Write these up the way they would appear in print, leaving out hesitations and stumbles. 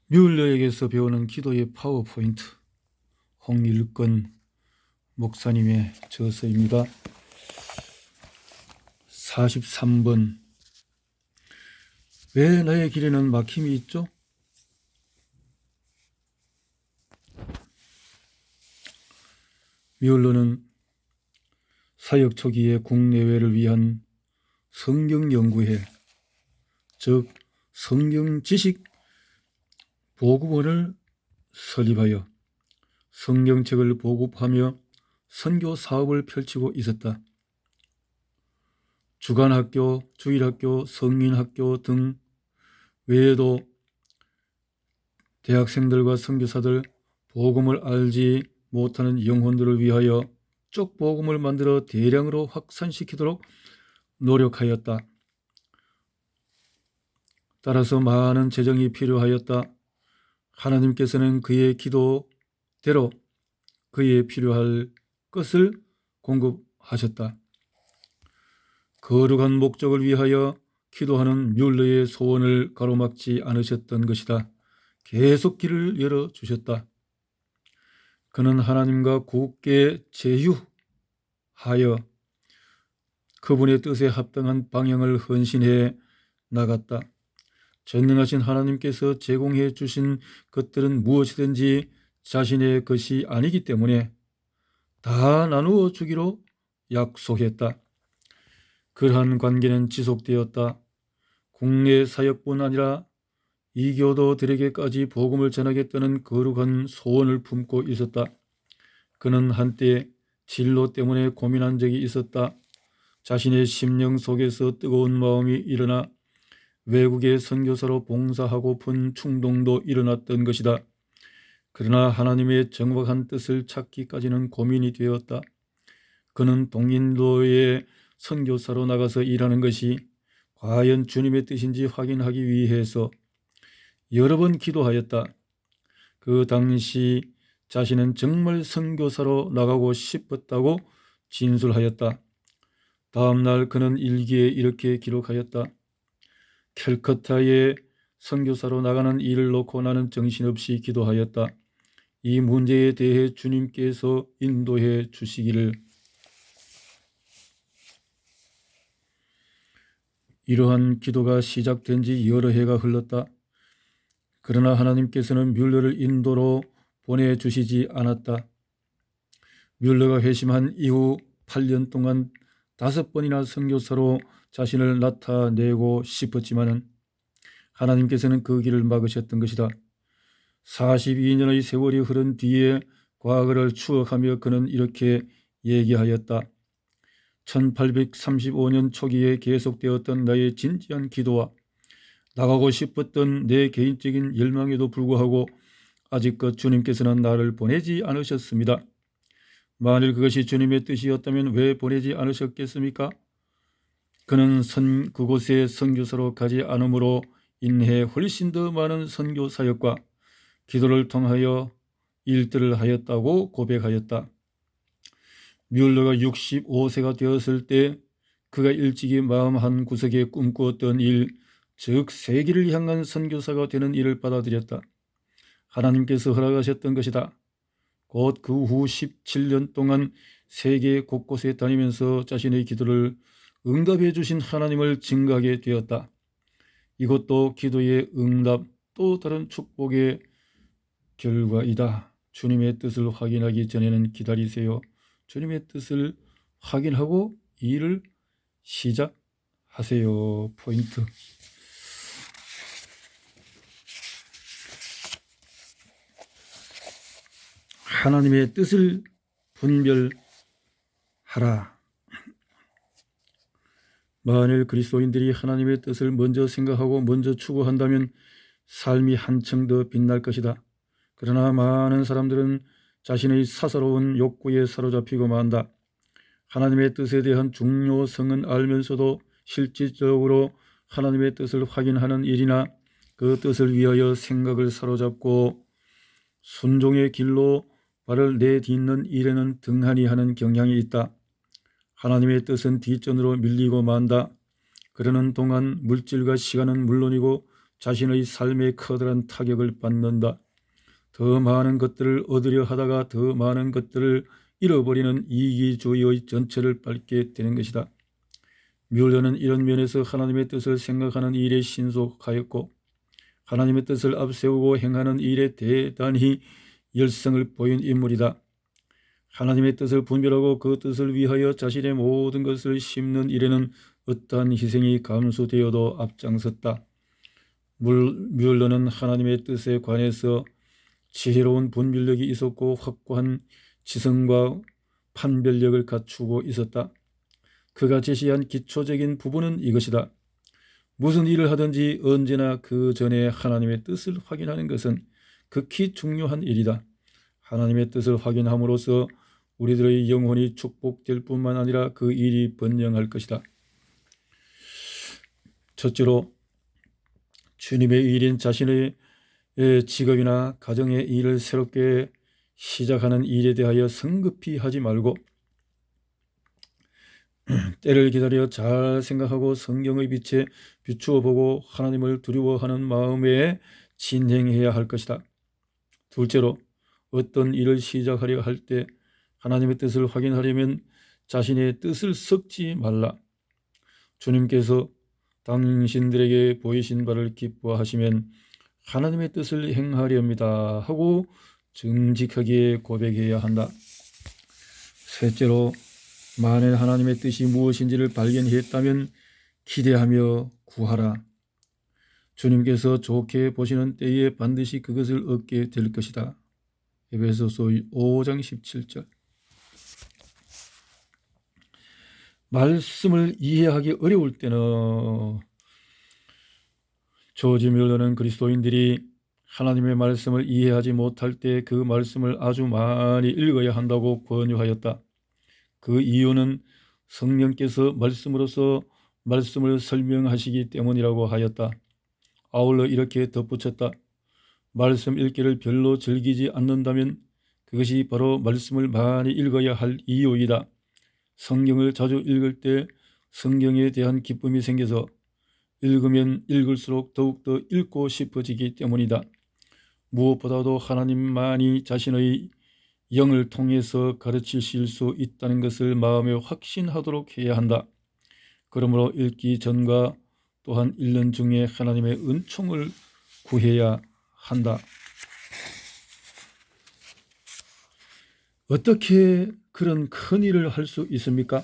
뮬러에게서 배우는 기도의 파워포인트, 홍일권 목사님의 저서입니다. 43번. 왜 나의 길에는 막힘이 있죠? 뮬러는 사역 초기에 국내외를 위한 성경연구회, 즉 성경지식 보급원을 설립하여 성경책을 보급하며 선교 사업을 펼치고 있었다. 주간학교, 주일학교, 성인학교 등 외에도 대학생들과 선교사들, 복음을 알지 못하는 영혼들을 위하여 쪽복음을 만들어 대량으로 확산시키도록 노력하였다. 따라서 많은 재정이 필요하였다. 하나님께서는 그의 기도대로 그의 필요할 것을 공급하셨다. 거룩한 목적을 위하여 기도하는 뮬러의 소원을 가로막지 않으셨던 것이다. 계속 길을 열어주셨다. 그는 하나님과 굳게 제휴하여 그분의 뜻에 합당한 방향을 헌신해 나갔다. 전능하신 하나님께서 제공해 주신 것들은 무엇이든지 자신의 것이 아니기 때문에 다 나누어 주기로 약속했다. 그러한 관계는 지속되었다. 국내 사역뿐 아니라 이교도들에게까지 복음을 전하겠다는 거룩한 소원을 품고 있었다. 그는 한때 진로 때문에 고민한 적이 있었다. 자신의 심령 속에서 뜨거운 마음이 일어나 외국의 선교사로 봉사하고픈 충동도 일어났던 것이다. 그러나 하나님의 정확한 뜻을 찾기까지는 고민이 되었다. 그는 동인도의 선교사로 나가서 일하는 것이 과연 주님의 뜻인지 확인하기 위해서 여러 번 기도하였다. 그 당시 자신은 정말 선교사로 나가고 싶었다고 진술하였다. 다음 날 그는 일기에 이렇게 기록하였다. 캘커타에 선교사로 나가는 일을 놓고 나는 정신없이 기도하였다. 이 문제에 대해 주님께서 인도해 주시기를. 이러한 기도가 시작된 지 여러 해가 흘렀다. 그러나 하나님께서는 뮬러를 인도로 보내주시지 않았다. 뮬러가 회심한 이후 8년 동안 5번이나 선교사로 자신을 나타내고 싶었지만 하나님께서는 그 길을 막으셨던 것이다. 42년의 세월이 흐른 뒤에 과거를 추억하며 그는 이렇게 얘기하였다. 1835년 초기에 계속되었던 나의 진지한 기도와 나가고 싶었던 내 개인적인 열망에도 불구하고 아직껏 주님께서는 나를 보내지 않으셨습니다. 만일 그것이 주님의 뜻이었다면 왜 보내지 않으셨겠습니까? 그는 그곳에 선교사로 가지 않음으로 인해 훨씬 더 많은 선교 사역과 기도를 통하여 일들을 하였다고 고백하였다. 뮬러가 65세가 되었을 때 그가 일찍이 마음 한 구석에 꿈꾸었던 일, 즉 세계를 향한 선교사가 되는 일을 받아들였다. 하나님께서 허락하셨던 것이다. 곧 그 후 17년 동안 세계 곳곳에 다니면서 자신의 기도를 응답해 주신 하나님을 증거하게 되었다. 이것도 기도의 응답, 또 다른 축복의 결과이다. 주님의 뜻을 확인하기 전에는 기다리세요. 주님의 뜻을 확인하고 일을 시작하세요. 포인트. 하나님의 뜻을 분별하라. 만일 그리스도인들이 하나님의 뜻을 먼저 생각하고 먼저 추구한다면 삶이 한층 더 빛날 것이다. 그러나 많은 사람들은 자신의 사사로운 욕구에 사로잡히고 만다. 하나님의 뜻에 대한 중요성은 알면서도 실질적으로 하나님의 뜻을 확인하는 일이나 그 뜻을 위하여 생각을 사로잡고 순종의 길로 발을 내딛는 일에는 등한히 하는 경향이 있다. 하나님의 뜻은 뒷전으로 밀리고 만다. 그러는 동안 물질과 시간은 물론이고 자신의 삶에 커다란 타격을 받는다. 더 많은 것들을 얻으려 하다가 더 많은 것들을 잃어버리는 이기주의의 전체를 밟게 되는 것이다. 뮬러는 이런 면에서 하나님의 뜻을 생각하는 일에 신속하였고 하나님의 뜻을 앞세우고 행하는 일에 대단히 열성을 보인 인물이다. 하나님의 뜻을 분별하고 그 뜻을 위하여 자신의 모든 것을 심는 일에는 어떠한 희생이 감수되어도 앞장섰다. 뮬러는 하나님의 뜻에 관해서 지혜로운 분별력이 있었고 확고한 지성과 판별력을 갖추고 있었다. 그가 제시한 기초적인 부분은 이것이다. 무슨 일을 하든지 언제나 그 전에 하나님의 뜻을 확인하는 것은 극히 중요한 일이다. 하나님의 뜻을 확인함으로써 우리들의 영혼이 축복될 뿐만 아니라 그 일이 번영할 것이다. 첫째로, 주님의 일인 자신의 직업이나 가정의 일을 새롭게 시작하는 일에 대하여 성급히 하지 말고 때를 기다려 잘 생각하고 성경의 빛에 비추어 보고 하나님을 두려워하는 마음에 진행해야 할 것이다. 둘째로, 어떤 일을 시작하려 할 때 하나님의 뜻을 확인하려면 자신의 뜻을 섞지 말라. 주님께서 당신들에게 보이신 바를 기뻐하시면 하나님의 뜻을 행하렵니다 하고 정직하게 고백해야 한다. 셋째로, 만일 하나님의 뜻이 무엇인지를 발견했다면 기대하며 구하라. 주님께서 좋게 보시는 때에 반드시 그것을 얻게 될 것이다. 에베소서 5장 17절. 말씀을 이해하기 어려울 때는 조지 뮬러는 그리스도인들이 하나님의 말씀을 이해하지 못할 때 그 말씀을 아주 많이 읽어야 한다고 권유하였다. 그 이유는 성령께서 말씀으로서 말씀을 설명하시기 때문이라고 하였다. 아울러 이렇게 덧붙였다. 말씀 읽기를 별로 즐기지 않는다면 그것이 바로 말씀을 많이 읽어야 할 이유이다. 성경을 자주 읽을 때 성경에 대한 기쁨이 생겨서 읽으면 읽을수록 더욱더 읽고 싶어지기 때문이다. 무엇보다도 하나님만이 자신의 영을 통해서 가르치실 수 있다는 것을 마음에 확신하도록 해야 한다. 그러므로 읽기 전과 또한 읽는 중에 하나님의 은총을 구해야 한다. 어떻게 그런 큰 일을 할 수 있습니까?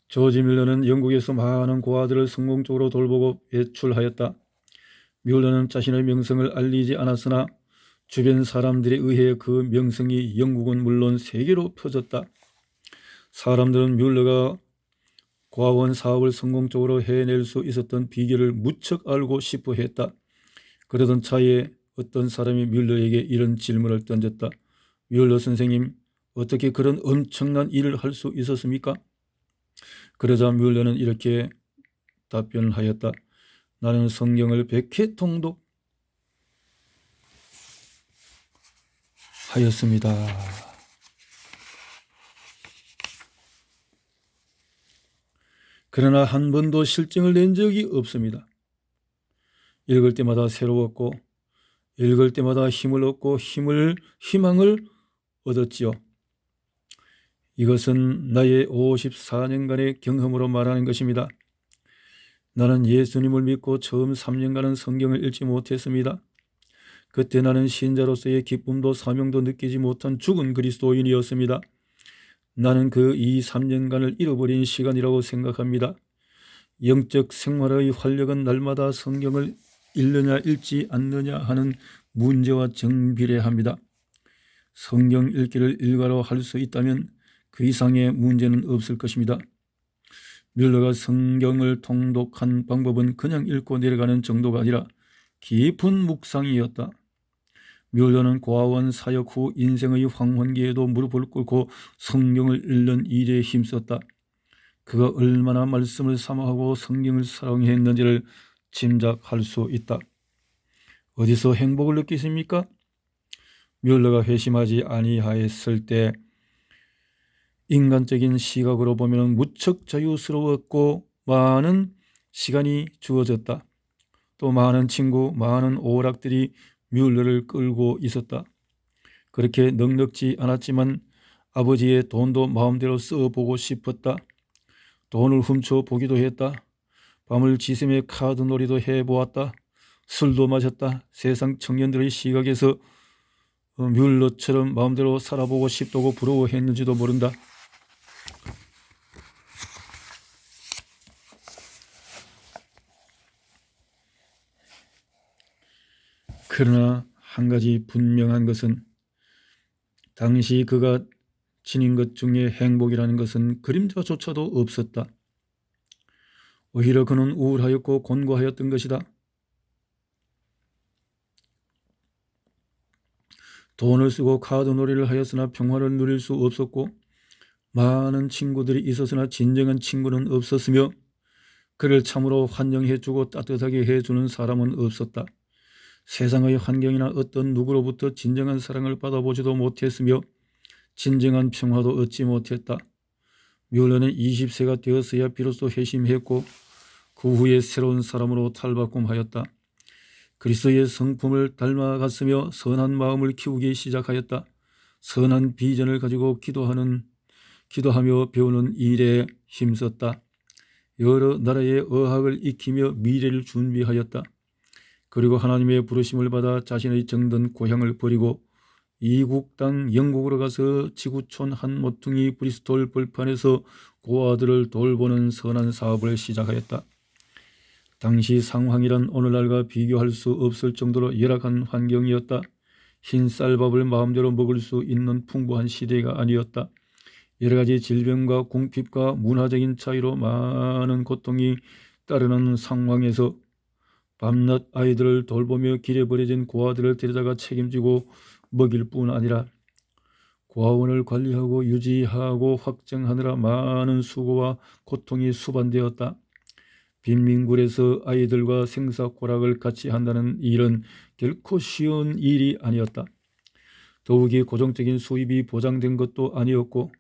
조지 뮬러는 영국에서 많은 고아들을 성공적으로 돌보고 배출하였다. 뮬러는 자신의 명성을 알리지 않았으나 주변 사람들에 의해 그 명성이 영국은 물론 세계로 퍼졌다. 사람들은 뮬러가 고아원 사업을 성공적으로 해낼 수 있었던 비결을 무척 알고 싶어 했다. 그러던 차에 어떤 사람이 뮬러에게 이런 질문을 던졌다. 뮬러 선생님, 어떻게 그런 엄청난 일을 할 수 있었습니까? 그러자 뮬러는 이렇게 답변하였다. 나는 성경을 100회 통독하였습니다. 그러나 한 번도 실증을 낸 적이 없습니다. 읽을 때마다 새로웠고 읽을 때마다 힘을 얻고 희망을 얻었지요. 이것은 나의 54년간의 경험으로 말하는 것입니다. 나는 예수님을 믿고 처음 3년간은 성경을 읽지 못했습니다. 그때 나는 신자로서의 기쁨도 사명도 느끼지 못한 죽은 그리스도인이었습니다. 나는 그 3년간을 잃어버린 시간이라고 생각합니다. 영적 생활의 활력은 날마다 성경을 읽느냐 읽지 않느냐 하는 문제와 정비례합니다. 성경 읽기를 일과로 할 수 있다면 그 이상의 문제는 없을 것입니다. 뮬러가 성경을 통독한 방법은 그냥 읽고 내려가는 정도가 아니라 깊은 묵상이었다. 뮬러는 고아원 사역 후 인생의 황혼기에도 무릎을 꿇고 성경을 읽는 일에 힘썼다. 그가 얼마나 말씀을 사모하고 성경을 사랑했는지를 짐작할 수 있다. 어디서 행복을 느끼십니까? 뮬러가 회심하지 아니하였을 때 인간적인 시각으로 보면 무척 자유스러웠고 많은 시간이 주어졌다. 또 많은 친구, 많은 오락들이 뮬러를 끌고 있었다. 그렇게 넉넉지 않았지만 아버지의 돈도 마음대로 써보고 싶었다. 돈을 훔쳐보기도 했다. 밤을 지새며 카드놀이도 해보았다. 술도 마셨다. 세상 청년들의 시각에서 뮬러처럼 마음대로 살아보고 싶다고 부러워했는지도 모른다. 그러나 한 가지 분명한 것은 당시 그가 지닌 것 중에 행복이라는 것은 그림자조차도 없었다. 오히려 그는 우울하였고 곤고하였던 것이다. 돈을 쓰고 카드놀이를 하였으나 평화를 누릴 수 없었고 많은 친구들이 있었으나 진정한 친구는 없었으며 그를 참으로 환영해주고 따뜻하게 해주는 사람은 없었다. 세상의 환경이나 어떤 누구로부터 진정한 사랑을 받아보지도 못했으며 진정한 평화도 얻지 못했다. 뮬러는 20세가 되었어야 비로소 회심했고 그 후에 새로운 사람으로 탈바꿈하였다. 그리스도의 성품을 닮아갔으며 선한 마음을 키우기 시작하였다. 선한 비전을 가지고 기도하며 배우는 일에 힘썼다. 여러 나라의 어학을 익히며 미래를 준비하였다. 그리고 하나님의 부르심을 받아 자신의 정든 고향을 버리고 이국 땅 영국으로 가서 지구촌 한 모퉁이 브리스톨 벌판에서 고아들을 돌보는 선한 사업을 시작하였다. 당시 상황이란 오늘날과 비교할 수 없을 정도로 열악한 환경이었다. 흰 쌀밥을 마음대로 먹을 수 있는 풍부한 시대가 아니었다. 여러 가지 질병과 궁핍과 문화적인 차이로 많은 고통이 따르는 상황에서 밤낮 아이들을 돌보며 길에 버려진 고아들을 데려다가 책임지고 먹일 뿐 아니라 고아원을 관리하고 유지하고 확장하느라 많은 수고와 고통이 수반되었다. 빈민굴에서 아이들과 생사고락을 같이 한다는 일은 결코 쉬운 일이 아니었다. 더욱이 고정적인 수입이 보장된 것도 아니었고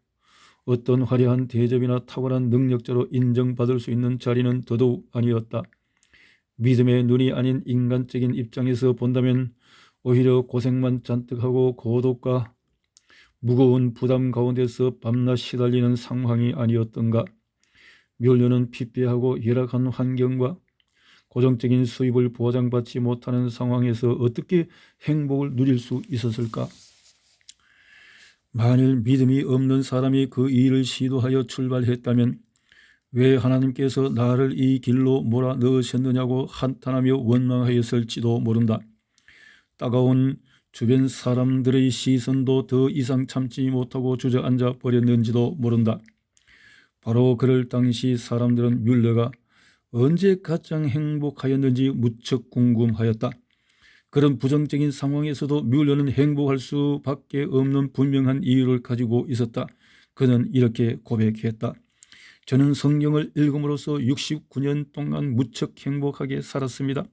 어떤 화려한 대접이나 탁월한 능력자로 인정받을 수 있는 자리는 더더욱 아니었다. 믿음의 눈이 아닌 인간적인 입장에서 본다면 오히려 고생만 잔뜩 하고 고독과 무거운 부담 가운데서 밤낮 시달리는 상황이 아니었던가. 뮬러는 피폐하고 열악한 환경과 고정적인 수입을 보장받지 못하는 상황에서 어떻게 행복을 누릴 수 있었을까? 만일 믿음이 없는 사람이 그 일을 시도하여 출발했다면 왜 하나님께서 나를 이 길로 몰아넣으셨느냐고 한탄하며 원망하였을지도 모른다. 따가운 주변 사람들의 시선도 더 이상 참지 못하고 주저앉아 버렸는지도 모른다. 바로 그럴 당시 사람들은 뮬러가 언제 가장 행복하였는지 무척 궁금하였다. 그런 부정적인 상황에서도 뮬러는 행복할 수밖에 없는 분명한 이유를 가지고 있었다. 그는 이렇게 고백했다. 저는 성경을 읽음으로써 69년 동안 무척 행복하게 살았습니다.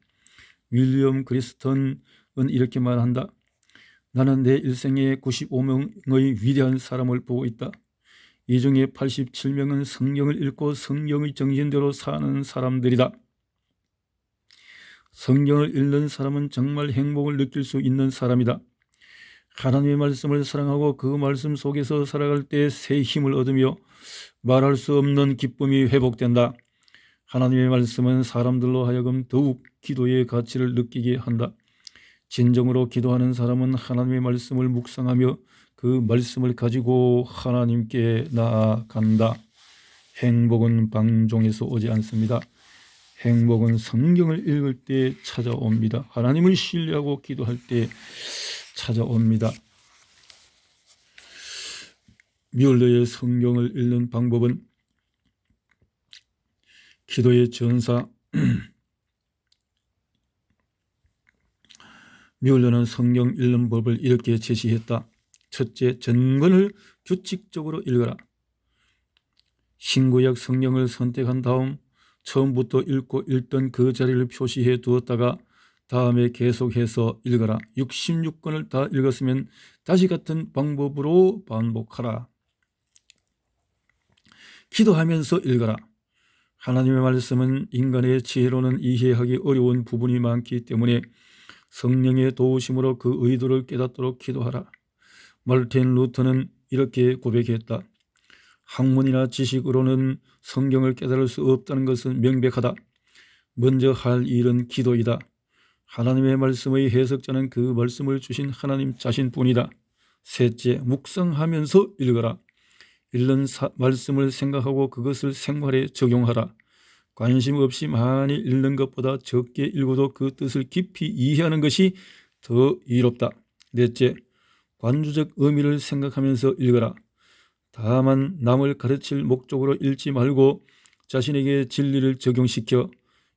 윌리엄 그리스턴은 이렇게 말한다. 나는 내 일생에 95명의 위대한 사람을 보고 있다. 이 중에 87명은 성경을 읽고 성경의 정신대로 사는 사람들이다. 성경을 읽는 사람은 정말 행복을 느낄 수 있는 사람이다. 하나님의 말씀을 사랑하고 그 말씀 속에서 살아갈 때 새 힘을 얻으며 말할 수 없는 기쁨이 회복된다. 하나님의 말씀은 사람들로 하여금 더욱 기도의 가치를 느끼게 한다. 진정으로 기도하는 사람은 하나님의 말씀을 묵상하며 그 말씀을 가지고 하나님께 나아간다. 행복은 방종에서 오지 않습니다. 행복은 성경을 읽을 때 찾아옵니다. 하나님을 신뢰하고 기도할 때 찾아옵니다. 뮬러의 성경을 읽는 방법은 기도의 전사 뮬러는 성경 읽는 법을 이렇게 제시했다. 첫째, 전문을 규칙적으로 읽어라. 신구약 성경을 선택한 다음 처음부터 읽던 그 자리를 표시해 두었다가 다음에 계속해서 읽어라. 66권을 다 읽었으면 다시 같은 방법으로 반복하라. 기도하면서 읽어라. 하나님의 말씀은 인간의 지혜로는 이해하기 어려운 부분이 많기 때문에 성령의 도우심으로 그 의도를 깨닫도록 기도하라. 말틴 루터는 이렇게 고백했다. 학문이나 지식으로는 성경을 깨달을 수 없다는 것은 명백하다. 먼저 할 일은 기도이다. 하나님의 말씀의 해석자는 그 말씀을 주신 하나님 자신뿐이다. 셋째, 묵상하면서 읽어라. 읽는 말씀을 생각하고 그것을 생활에 적용하라. 관심 없이 많이 읽는 것보다 적게 읽어도 그 뜻을 깊이 이해하는 것이 더 이롭다. 넷째, 관주적 의미를 생각하면서 읽어라. 다만 남을 가르칠 목적으로 읽지 말고 자신에게 진리를 적용시켜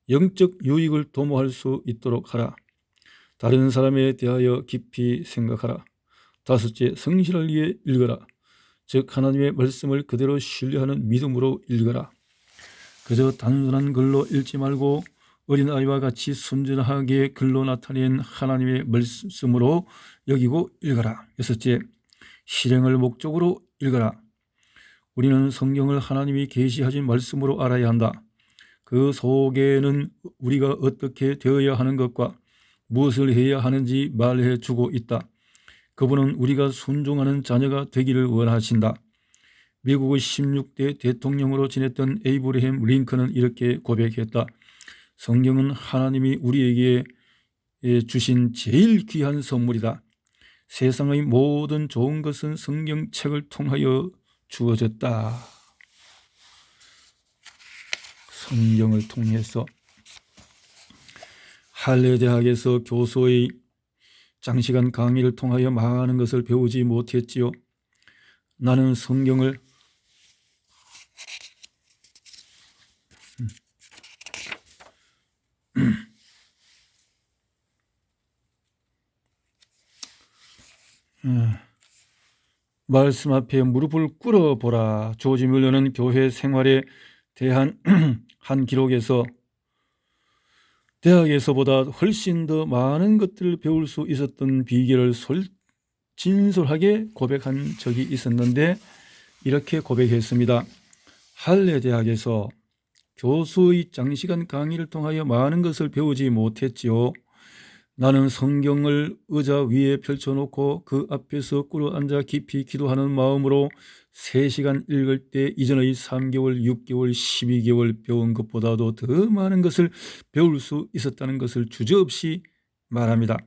영적 유익을 도모할 수 있도록 하라. 다른 사람에 대하여 깊이 생각하라. 다섯째, 성실을 위해 읽어라. 즉 하나님의 말씀을 그대로 신뢰하는 믿음으로 읽어라. 그저 단순한 글로 읽지 말고 어린아이와 같이 순전하게 글로 나타낸 하나님의 말씀으로 여기고 읽어라. 여섯째, 실행을 목적으로 읽어라. 우리는 성경을 하나님이 계시하신 말씀으로 알아야 한다. 그 속에는 우리가 어떻게 되어야 하는 것과 무엇을 해야 하는지 말해 주고 있다. 그분은 우리가 순종하는 자녀가 되기를 원하신다. 미국의 16대 대통령으로 지냈던 에이브러햄 링컨은 이렇게 고백했다. 성경은 하나님이 우리에게 주신 제일 귀한 선물이다. 세상의 모든 좋은 것은 성경책을 통하여 주어졌다. 성경을 통해서 할레 대학에서 교수의 장시간 강의를 통하여 많은 것을 배우지 못했지요. 나는 성경을 말씀 앞에 무릎을 꿇어보라. 조지 뮬러는 교회 생활에 대한 한 기록에서 대학에서보다 훨씬 더 많은 것들을 배울 수 있었던 비결을 진솔하게 고백한 적이 있었는데 이렇게 고백했습니다. 할레 대학에서 교수의 장시간 강의를 통하여 많은 것을 배우지 못했지요. 나는 성경을 의자 위에 펼쳐놓고 그 앞에서 꿇어앉아 깊이 기도하는 마음으로 3시간 읽을 때 이전의 3개월, 6개월, 12개월 배운 것보다도 더 많은 것을 배울 수 있었다는 것을 주저없이 말합니다.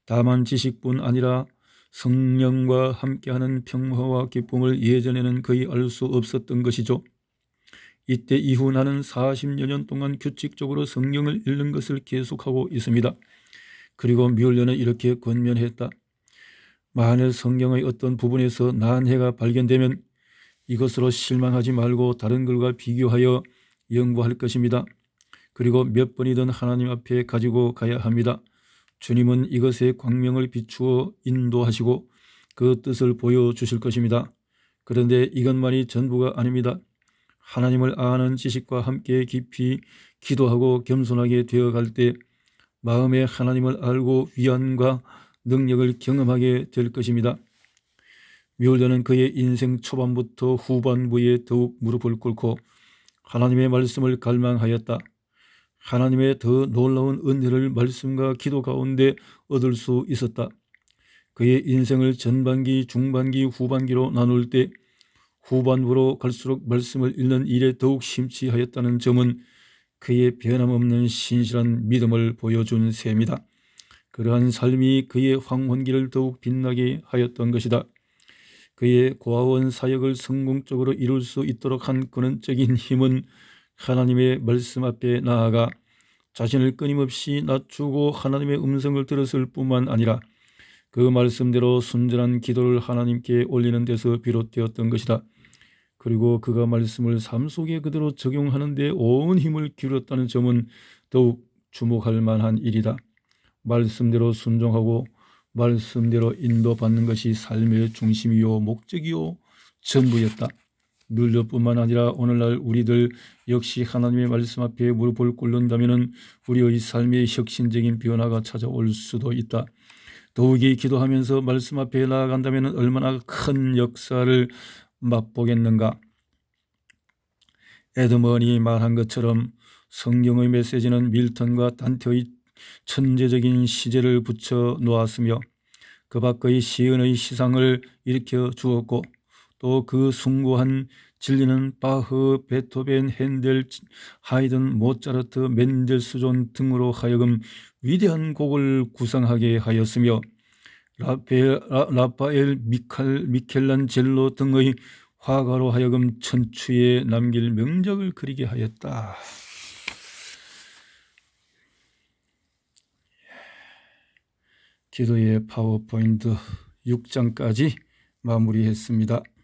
다만 지식뿐 아니라 성령과 함께하는 평화와 기쁨을 예전에는 거의 알 수 없었던 것이죠. 이때 이후 나는 40여 년 동안 규칙적으로 성경을 읽는 것을 계속하고 있습니다. 그리고 뮬러는 이렇게 권면했다. 만일 성경의 어떤 부분에서 난해가 발견되면 이것으로 실망하지 말고 다른 글과 비교하여 연구할 것입니다. 그리고 몇 번이든 하나님 앞에 가지고 가야 합니다. 주님은 이것에 광명을 비추어 인도하시고 그 뜻을 보여주실 것입니다. 그런데 이것만이 전부가 아닙니다. 하나님을 아는 지식과 함께 깊이 기도하고 겸손하게 되어갈 때 마음에 하나님을 알고 위안과 능력을 경험하게 될 것입니다. 뮬러는 그의 인생 초반부터 후반부에 더욱 무릎을 꿇고 하나님의 말씀을 갈망하였다. 하나님의 더 놀라운 은혜를 말씀과 기도 가운데 얻을 수 있었다. 그의 인생을 전반기, 중반기, 후반기로 나눌 때 후반부로 갈수록 말씀을 읽는 일에 더욱 심취하였다는 점은 그의 변함없는 신실한 믿음을 보여준 셈이다. 그러한 삶이 그의 황혼기를 더욱 빛나게 하였던 것이다. 그의 고아원 사역을 성공적으로 이룰 수 있도록 한 근원적인 힘은 하나님의 말씀 앞에 나아가 자신을 끊임없이 낮추고 하나님의 음성을 들었을 뿐만 아니라 그 말씀대로 순전한 기도를 하나님께 올리는 데서 비롯되었던 것이다. 그리고 그가 말씀을 삶 속에 그대로 적용하는 데 온 힘을 기울였다는 점은 더욱 주목할 만한 일이다. 말씀대로 순종하고 말씀대로 인도받는 것이 삶의 중심이요 목적이요 전부였다. 뮬러뿐만 아니라 오늘날 우리들 역시 하나님의 말씀 앞에 무릎을 꿇는다면 우리의 삶의 혁신적인 변화가 찾아올 수도 있다. 더욱이 기도하면서 말씀 앞에 나아간다면 얼마나 큰 역사를 맛보겠는가. 에드먼이 말한 것처럼 성경의 메시지는 밀턴과 단테의 천재적인 시제를 붙여 놓았으며 그 밖의 시인의 시상을 일으켜 주었고 또 그 숭고한 진리는 바흐, 베토벤, 핸델, 하이든, 모차르트, 멘델스존 등으로 하여금 위대한 곡을 구성하게 하였으며 라파엘, 미켈란젤로 등의 화가로 하여금 천추에 남길 명작을 그리게 하였다. 기도의 파워포인트 6장까지 마무리했습니다.